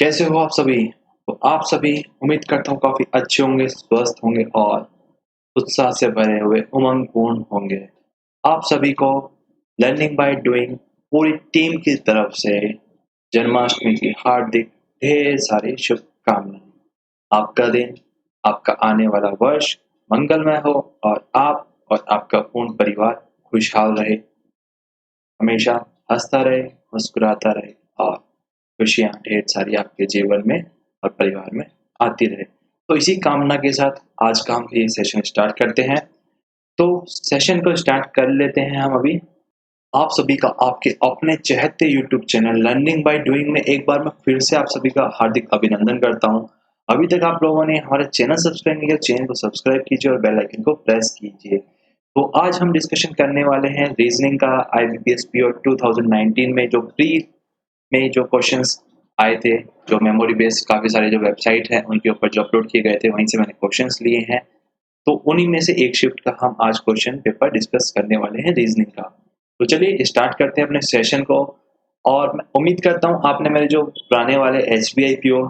कैसे हो आप सभी? तो आप सभी उम्मीद करता हूँ काफ़ी अच्छे होंगे, स्वस्थ होंगे और उत्साह से भरे हुए उमंगपूर्ण होंगे। आप सभी को लर्निंग बाय डूइंग पूरी टीम की तरफ से जन्माष्टमी की हार्दिक ढेर सारी शुभकामनाएँ। आपका दिन, आपका आने वाला वर्ष मंगलमय हो और आप और आपका पूर्ण परिवार खुशहाल रहे, हमेशा हँसता रहे, मुस्कुराता रहे और खुशियाँ ढेर सारी आपके जीवन में और परिवार में आती रहे। तो इसी कामना के साथ आज का हम ये सेशन स्टार्ट करते हैं। तो सेशन को स्टार्ट कर लेते हैं हम अभी। आप सभी का आपके अपने चहेते YouTube channel learning by doing में एक बार मैं फिर से आप सभी का हार्दिक अभिनंदन करता हूँ। अभी तक आप लोगों ने हमारा चैनल सब्सक्राइब नहीं किया, चैनल को सब्सक्राइब कीजिए और बेल आइकन को प्रेस कीजिए। तो आज हम डिस्कशन करने वाले हैं रीजनिंग का आईबीपीएस पीओ 2019 में जो प्री में जो क्वेश्चंस आए थे, जो मेमोरी बेस्ड काफ़ी सारे जो वेबसाइट हैं उनके ऊपर जो अपलोड किए गए थे वहीं से मैंने क्वेश्चंस लिए हैं। तो उन्हीं में से एक शिफ्ट का हम आज क्वेश्चन पेपर डिस्कस करने वाले हैं रीजनिंग का। तो चलिए स्टार्ट करते हैं अपने सेशन को। और मैं उम्मीद करता हूँ आपने मेरे जो पुराने वाले एचबीआई पीओ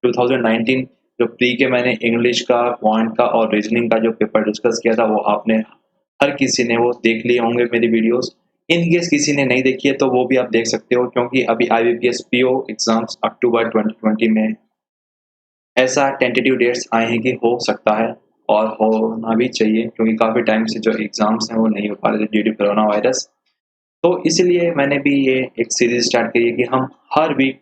2019 जो प्री के मैंने इंग्लिश का, क्वांट का और रीजनिंग का जो पेपर डिस्कस किया था वो आपने हर किसी ने वो देख लिए होंगे मेरी वीडियोस। इन केस किसी ने नहीं देखी है तो वो भी आप देख सकते हो, क्योंकि अभी आईबीपीएस पीओ एग्जाम्स अक्टूबर 2020 में ऐसा टेंटेटिव डेट्स आए हैं कि हो सकता है और होना भी चाहिए, क्योंकि काफ़ी टाइम से जो एग्ज़ाम्स हैं वो नहीं हो पा रहे थे ड्यू टू कोरोना वायरस। तो इसलिए मैंने भी ये एक सीरीज़ स्टार्ट की है कि हम हर वीक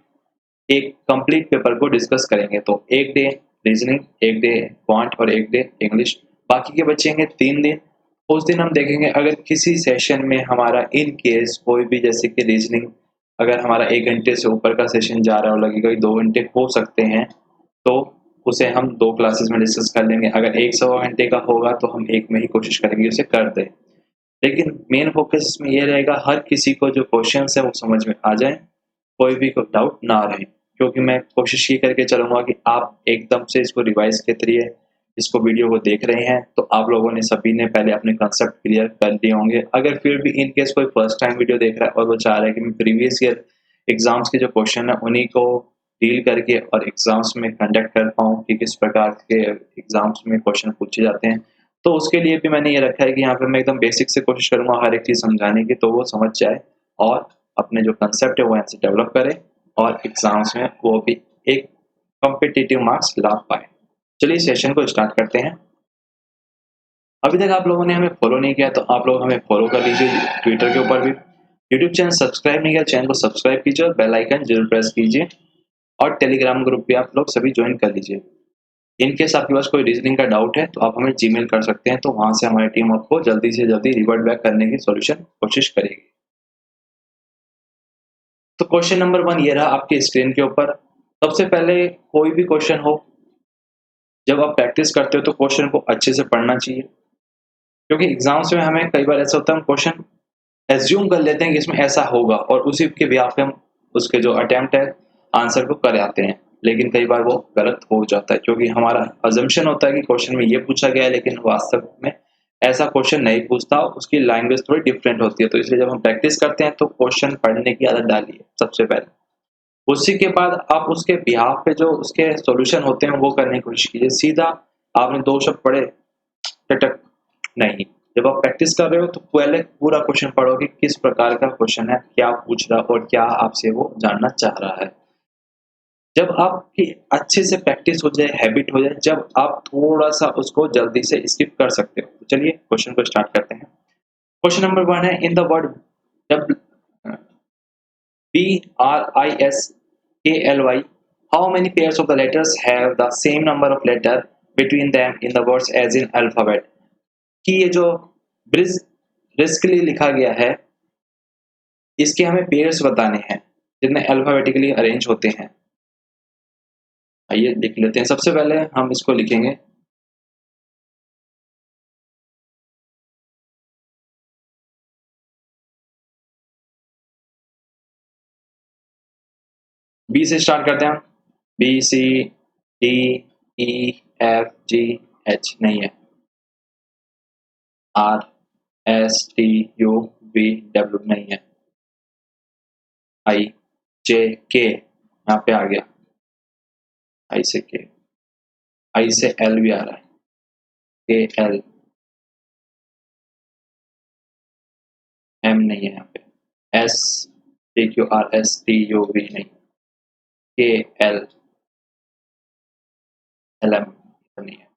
एक कंप्लीट पेपर को डिस्कस करेंगे। तो एक डे रीजनिंग, एक डे क्वांट और एक डे इंग्लिश, बाकी के बचेंगे 3 दिन। उस दिन हम देखेंगे अगर किसी सेशन में हमारा इन केस कोई भी, जैसे कि रीजनिंग अगर हमारा 1 घंटे से ऊपर का सेशन जा रहा है और लगेगा कि 2 घंटे हो सकते हैं, तो उसे हम 2 क्लासेस में डिस्कस कर लेंगे। अगर 1 सवा घंटे का होगा तो हम 1 में ही कोशिश करेंगे उसे कर दें। लेकिन मेन फोकस इसमें ये रहेगा हर किसी को जो क्वेश्चंस है वो समझ में आ जाए, कोई भी को डाउट ना रहे। क्योंकि मैं कोशिश ये करके चलूँगा कि आप एकदम से इसको रिवाइज़ के ज़रिए इसको वीडियो को देख रहे हैं, तो आप लोगों ने सभी ने पहले अपने कांसेप्ट क्लियर कर लिए होंगे। अगर फिर भी इन केस कोई फर्स्ट टाइम वीडियो देख रहा है और वो चाह रहा है कि मैं प्रीवियस ईयर एग्ज़ाम्स के जो क्वेश्चन है उन्हीं को डील करके और एग्ज़ाम्स में कंडक्ट कर पाऊँ कि किस प्रकार के एग्ज़ाम्स में क्वेश्चन पूछे जाते हैं, तो उसके लिए भी मैंने ये रखा है कि यहाँ पे मैं एकदम बेसिक से कोशिश करूँगा हर एक चीज़ समझाने की, तो वो समझ जाए और अपने जो कांसेप्ट है वो यहाँ से डेवलप करे और एग्ज़ाम्स में वो भी एक कॉम्पिटिटिव मार्क्स ला पाए। चलिए सेशन को स्टार्ट करते हैं। अभी तक आप लोगों ने हमें फॉलो नहीं किया तो आप लोग हमें फॉलो कर लीजिए ट्विटर के ऊपर भी। यूट्यूब चैनल सब्सक्राइब नहीं किया, चैनल को सब्सक्राइब कीजिए और बेल आइकन जरूर प्रेस कीजिए और टेलीग्राम ग्रुप भी आप लोग सभी ज्वाइन कर लीजिए। इन केस आपके पास कोई रीजनिंग का डाउट है तो आप हमें जीमेल कर सकते हैं, तो वहां से हमारी टीम आपको जल्दी से जल्दी रिवर्ट बैक करने की सॉल्यूशन कोशिश करेगी। तो क्वेश्चन नंबर 1 ये रहा आपकी स्क्रीन के ऊपर। सबसे पहले कोई भी क्वेश्चन हो, जब आप प्रैक्टिस करते हो तो क्वेश्चन को अच्छे से पढ़ना चाहिए, क्योंकि एग्जाम्स में हमें कई बार ऐसा होता है हम क्वेश्चन एज्यूम कर लेते हैं कि इसमें ऐसा होगा और उसी के बिहाफ पे हम उसके जो अटेम्प्ट है आंसर को कर आते हैं। लेकिन कई बार वो गलत हो जाता है, क्योंकि हमारा अजम्पशन होता है कि क्वेश्चन में ये पूछा गया है, लेकिन वास्तव में ऐसा क्वेश्चन नहीं पूछता, उसकी लैंग्वेज थोड़ी डिफरेंट होती है। तो इसलिए जब हम प्रैक्टिस करते हैं तो क्वेश्चन पढ़ने की आदत डालिए सबसे पहले। उसी के बाद आप उसके बिहाफ पे जो उसके सॉल्यूशन होते हैं वो करने की कोशिश कीजिए। सीधा आपने 2 शब्द पढ़े टटक नहीं। जब आप प्रैक्टिस कर रहे हो तो पहले पूरा क्वेश्चन पढ़ो कि किस प्रकार का क्वेश्चन है, क्या पूछ रहा और क्या आपसे वो जानना चाह रहा है। जब आपकी अच्छे से प्रैक्टिस हो जाए, हैबिट हो जाए, जब आप थोड़ा-सा उसको जल्दी से स्किप कर सकते हो। तो चलिए क्वेश्चन को स्टार्ट करते हैं। क्वेश्चन नंबर 1 है in the word dub BRISKLY, how many pairs of the letters have the same number of letter between them in the words as in alphabet? कि ये जो ब्रिज ब्रिस्कली लिखा गया है, इसके हमें पेयर्स बताने हैं जितने अल्फाबेटिकली अरेंज होते हैं। आइए लिख लेते हैं। सबसे पहले हम इसको लिखेंगे बी से स्टार्ट करते हैं हम। BCDEFGH नहीं है। RSTUVW नहीं है। IJK यहाँ पे आ गया। आई से के, आई से एल भी आ रहा है, के एल, एम नहीं है यहाँ पे, S T Q R S T U V नहीं, के एल एल एम नहीं है,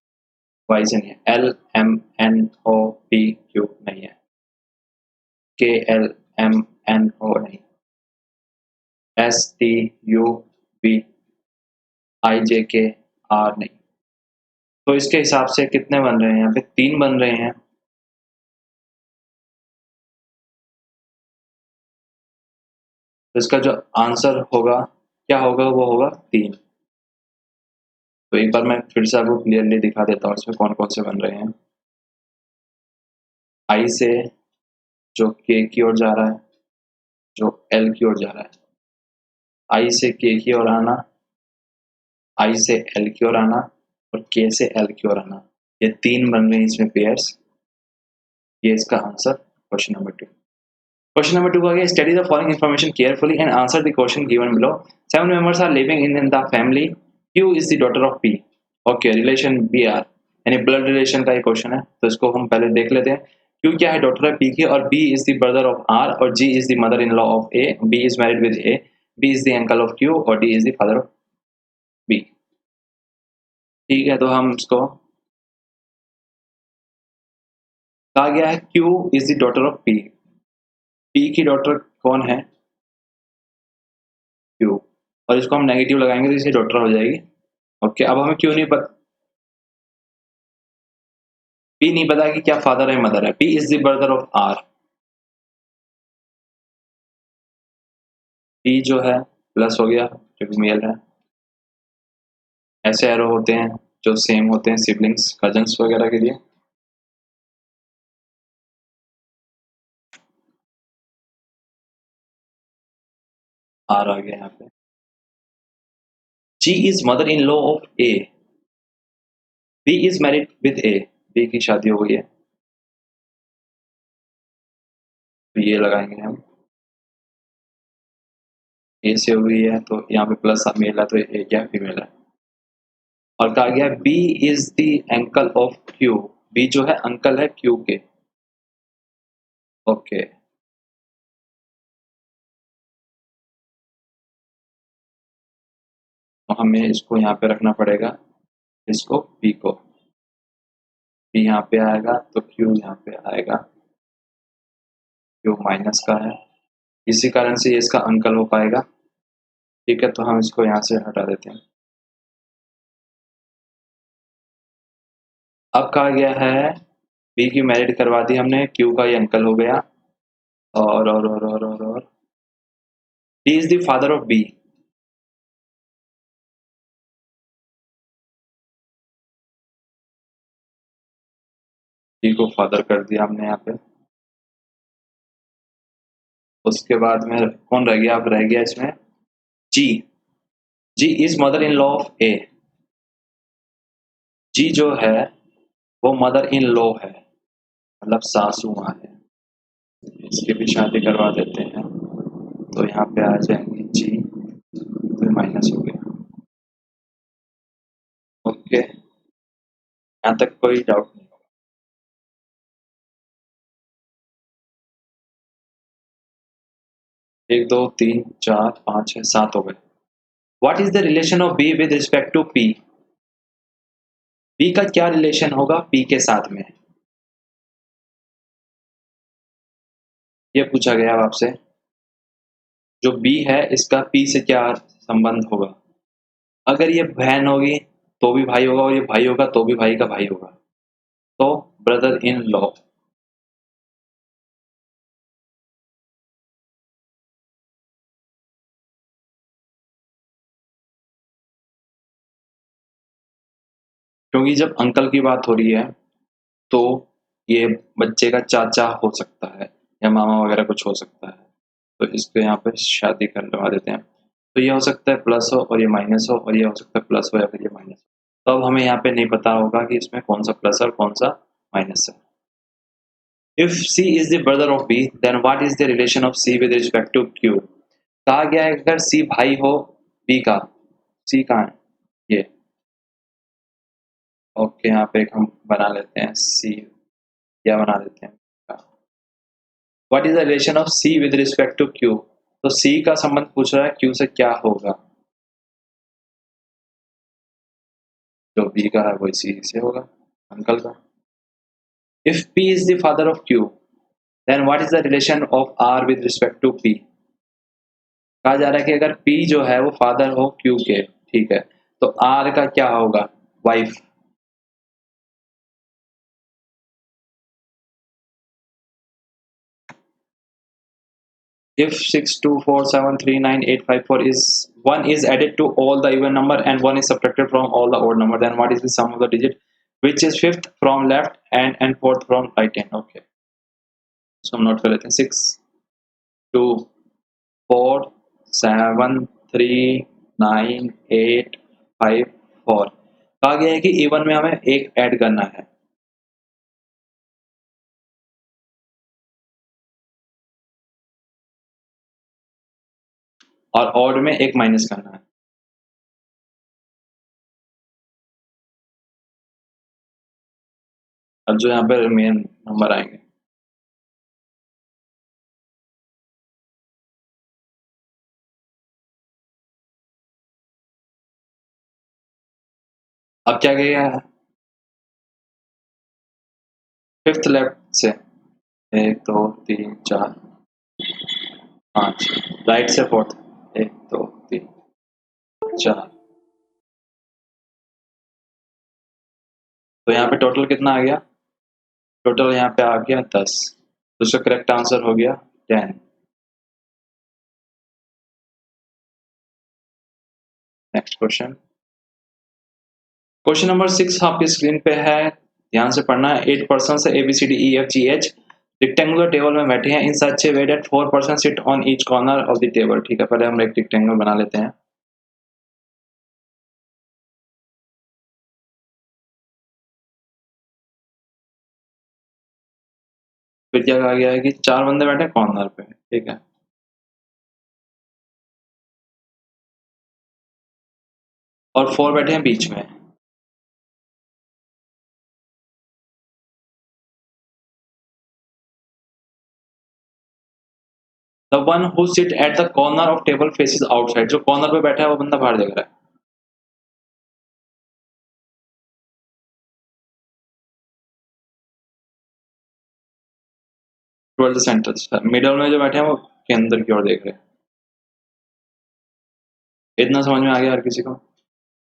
वाई से नहीं है, L M N O P Q नहीं है, K L M N O नहीं, S T U V I J K R नहीं। तो इसके हिसाब से कितने बन रहे हैं यहाँ पे, 3 बन रहे हैं। तो इसका जो आंसर होगा क्या होगा, वो होगा 3। तो एक बार मैं फिर से आपको क्लियरली दिखा देता हूँ इसमें कौन कौन से बन रहे हैं। आई से जो के की ओर जा रहा है, जो एल की ओर जा रहा है, आई से के की ओर आना, आई से एल की ओर आना और के से एल की ओर आना, ये 3 बन रहे हैं इसमें पेयर्स। ये इसका answer question number 2। Question number 2 का गया, study the following information carefully and answer the question given below. 7 members are living in the family, Q is the daughter of P। Okay, relation B R, यानी blood relation का ये question है, तो इसको हम पहले देख लेते हैं। Q क्या है, डॉटर है P की, और B is the brother of R, और G is the mother in law of A, B is married with A, B is the uncle of Q, और D is the father of B। ठीक है, तो हम इसको कहा गया है Q is the daughter of P। P की डॉटर कौन है, Q, और इसको हम नेगेटिव लगाएंगे तो इसकी डॉटर हो जाएगी। ओके, अब हमें क्यों नहीं पता, P नहीं पता कि क्या फादर है मदर है। P is the brother of R। P जो है प्लस हो गया क्योंकि मेल है। ऐसे एरो होते हैं जो सेम होते हैं सिबलिंग्स, कजन्स वगैरह के लिए। R आ गया यहाँ पे। G is mother in law of A, B is married with A, B की शादी हो गई है, तो ये लगाएंगे हम। A से हो गई है तो यहाँ पे प्लस मेल है, तो A क्या फीमेल है। और कहा गया B is the uncle of Q, B जो है अंकल है Q के। ओके, तो हमें इसको यहाँ पे रखना पड़ेगा, इसको P को, P यहाँ पे आएगा तो Q यहाँ पे आएगा, Q माइनस का है, इसी कारण से ये इसका अंकल हो पाएगा। ठीक है, तो हम इसको यहाँ से हटा देते हैं। अब कहा गया है B की मैरिड करवा दी हमने, Q का ये अंकल हो गया, और D is the father of B। D को फादर कर दिया हमने यहाँ पे। उसके बाद में कौन रह गया, अब रह गया इसमें G। G is mother in law of A। G जो है वो मदर इन लॉ है, मतलब सासू माँ है। इसकी भी शादी करवा देते हैं, तो यहाँ पे आ जाएंगे G, तो माइनस हो गया। ओके, यहाँ तक कोई डाउट नहीं। 1 2 3 4 5 6 7 हो गए। What is the relation of B with respect to P, B का क्या रिलेशन होगा पी के साथ में, ये पूछा गया अब आपसे। जो बी है इसका पी से क्या संबंध होगा। अगर ये बहन होगी तो भी भाई होगा, और ये भाई होगा तो भी भाई का भाई होगा, तो ब्रदर इन लॉ। क्योंकि जब अंकल की बात हो रही है तो ये बच्चे का चाचा हो सकता है या मामा वगैरह कुछ हो सकता है, तो इसको यहाँ पे शादी करवा देते हैं। तो ये हो सकता है प्लस हो और ये माइनस हो, और ये हो सकता है प्लस हो या फिर ये माइनस हो। तो अब हमें यहाँ पे नहीं पता होगा कि इसमें कौन सा प्लस है और कौन सा माइनस है। If C is the brother of B, then what is the relation of C with respect to Q। कहा गया है अगर C भाई हो B का, C कहाँ है ये, ओके, यहाँ पे एक हम बना लेते हैं सी, क्या बना लेते हैं, what is the relation of C with respect to Q. तो सी का संबंध पूछ रहा है क्यू से, क्या होगा, जो बी का है वही सी से होगा, अंकल का। If P is the father of Q then what is the relation of R with respect to P. कहा जा रहा है कि अगर पी जो है वो फादर हो क्यू के, ठीक है, तो आर का क्या होगा, wife. If 6, 2, 4, 7, 3, 9, 8, 5, 4 is 1 is added to all the even number and 1 is subtracted from all the odd number, then what is the sum of the digit which is fifth from left and fourth from right hand? Okay, so हम note कर लेते हैं 6, 2, 4, 7, 3, 9, 8, 5, 4। कहा गया है कि even में हमें एक ऐड करना है और ऑड में एक माइनस करना है। अब जो यहाँ पे मेन नंबर आएंगे, अब क्या गया है, फिफ्थ लेफ्ट से 1, 2, 3, 4, 5, राइट से फोर्थ 1, 2, 3, 4। तो यहाँ पे टोटल कितना आ गया, टोटल यहाँ पे आ गया 10, तो उसका करेक्ट आंसर हो गया 10। नेक्स्ट क्वेश्चन, क्वेश्चन नंबर 6 आपकी स्क्रीन पे है, ध्यान से पढ़ना है। 8 पर्सन से ABCDEFGH रेक्टेंगुलर टेबल में बैठे हैं in such a way that 4 person sit on each corner of the table. ठीक है, पहले हम एक रेक्टेंगल बना लेते हैं। फिर क्या कहा गया है कि 4 बंदे बैठे कॉर्नर पे, ठीक है, और 4 बैठे हैं बीच में। The one who sit at the corner of table faces outside, जो कॉर्नर पे बैठा है वो बंदा बाहर देख रहा है। टुवर्ड्स द सेंटर, मिडल में जो बैठे हैं वो केंद्र की ओर देख रहे हैं। इतना समझ में आ गया हर किसी को।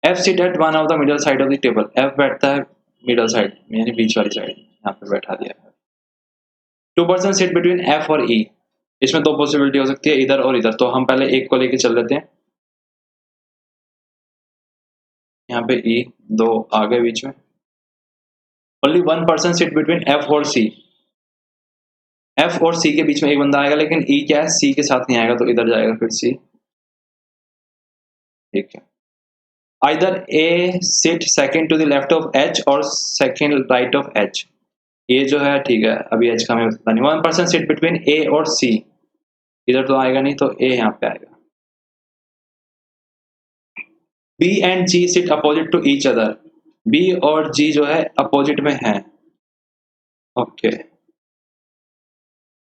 F sit at one of the middle side of the table, F बैठता है मिडल साइड यानी बीच वाली साइड, यहाँ पे बैठा दिया है। 2 पर्सन सिट बिटवीन एफ और ई, इसमें 2 पॉसिबिलिटी हो सकती है, इधर और इधर, तो हम पहले एक को लेके चल लेते हैं। यहाँ पे ई, 2 आ गए बीच में। Only 1 person sit between F और सी, एफ और सी के बीच में एक बंदा आएगा, लेकिन ई क्या है, सी के साथ नहीं आएगा, तो इधर जाएगा फिर सी, ठीक है। Either A sit second to the left of H और second right of H, ये जो है ठीक है, अभी H का हमें पता नहीं। 1 पर्सन सिट बिटवीन A और C, इधर तो आएगा नहीं, तो A यहाँ पे आएगा। B and G sit opposite to each other, B और G जो है अपोजिट में है, ओके।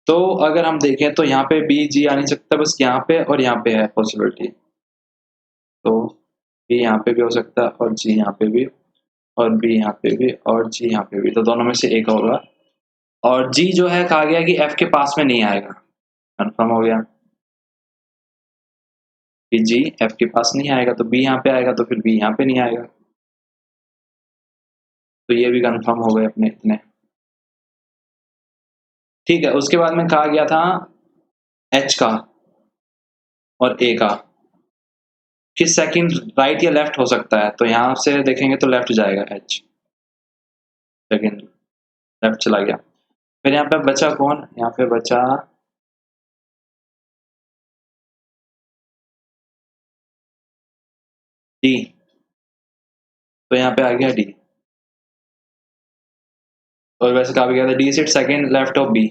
तो अगर हम देखें तो यहाँ पे B G आ नहीं सकता, बस यहाँ पे और यहाँ पे है पॉसिबिलिटी, तो B यहाँ पे भी हो सकता है और G यहाँ पे भी, और B यहाँ पे भी और G यहाँ पे भी, तो दोनों में से एक होगा। और G जो है कहा गया कि F के पास में नहीं आएगा, कंफर्म हो गया कि G F के पास नहीं आएगा, तो B यहाँ पे आएगा, तो फिर B यहाँ पे नहीं आएगा, तो ये भी कंफर्म हो गए अपने इतने, ठीक है। उसके बाद में कहा गया था H का और A का कि सेकंड राइट या लेफ्ट हो सकता है, तो यहाँ से देखेंगे तो लेफ्ट जाएगा H, सेकंड लेफ्ट चला गया। फिर यहाँ पे बचा कौन, यहाँ पे बचा D, तो यहाँ पे आ गया D, और वैसे कहा गया था D sit second left of B,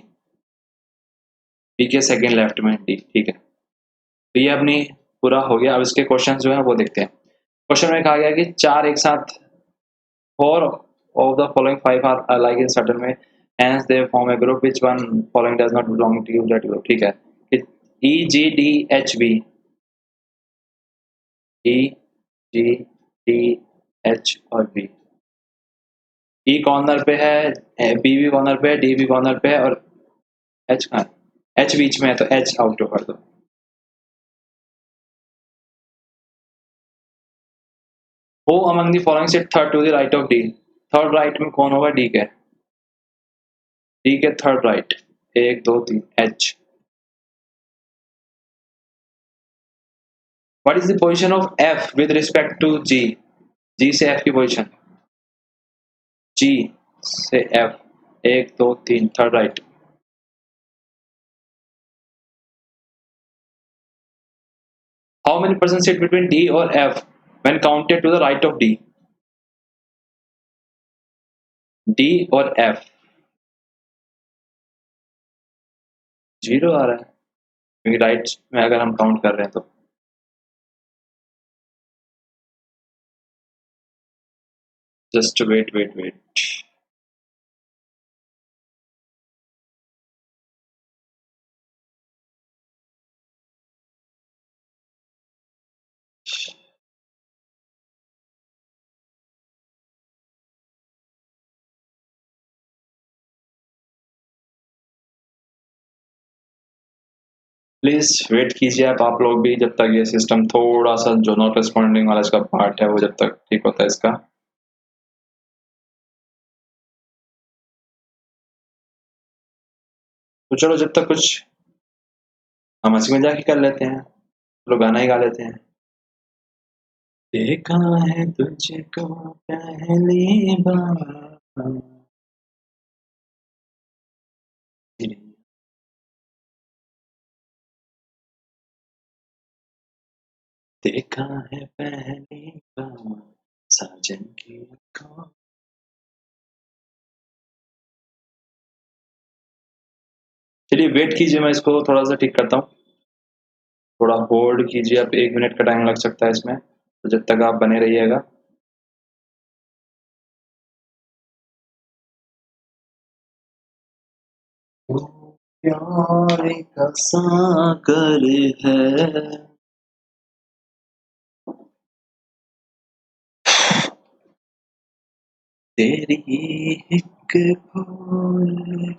B के सेकंड लेफ्ट में D, ठीक है। तो ये अपनी पूरा हो गया। अब इसके क्वेश्चन जो है वो देखते हैं। क्वेश्चन में कहा गया कि 4 एक साथ 4 of the following five are alike in certain way, hence they form a group. Which one following does not belong to you that group? ठीक है. E G D H B. E G D H और B. E corner पे है, B भी corner पे है, D भी corner पे है और H कहाँ है? H बीच में है तो H आउट कर दो. Who among the following sit third to the right of D? Third right में कौन होगा? D के. D के third right. 1 2 3 H. What is the position of F with respect to G? G से F की position. G से F. 1 2 3 third right. How many persons sit between D or F when counted to the right of D? D और F. 0 आ रहा है क्योंकि right में अगर हम काउंट कर रहे हैं तो. Just wait. प्लीज वेट कीजिए आप लोग भी जब तक ये सिस्टम थोड़ा सा जो नॉट रिस्पॉन्डिंग वाला इसका पार्ट है वो जब तक ठीक होता है इसका. तो चलो जब तक कुछ हम हंसी मजाक ही कर लेते हैं. चलो गाना ही गा लेते हैं. देखा है तुझको पहली बार. देखा है पहली बार साजन की आँखों. चलिए वेट कीजिए, मैं इसको थोड़ा सा ठीक करता हूँ. थोड़ा होल्ड कीजिए, अब 1 मिनट का टाइम लग सकता है इसमें, तो जब तक आप बने रहिएगा. प्यार का सागर है. तेरी एक फूल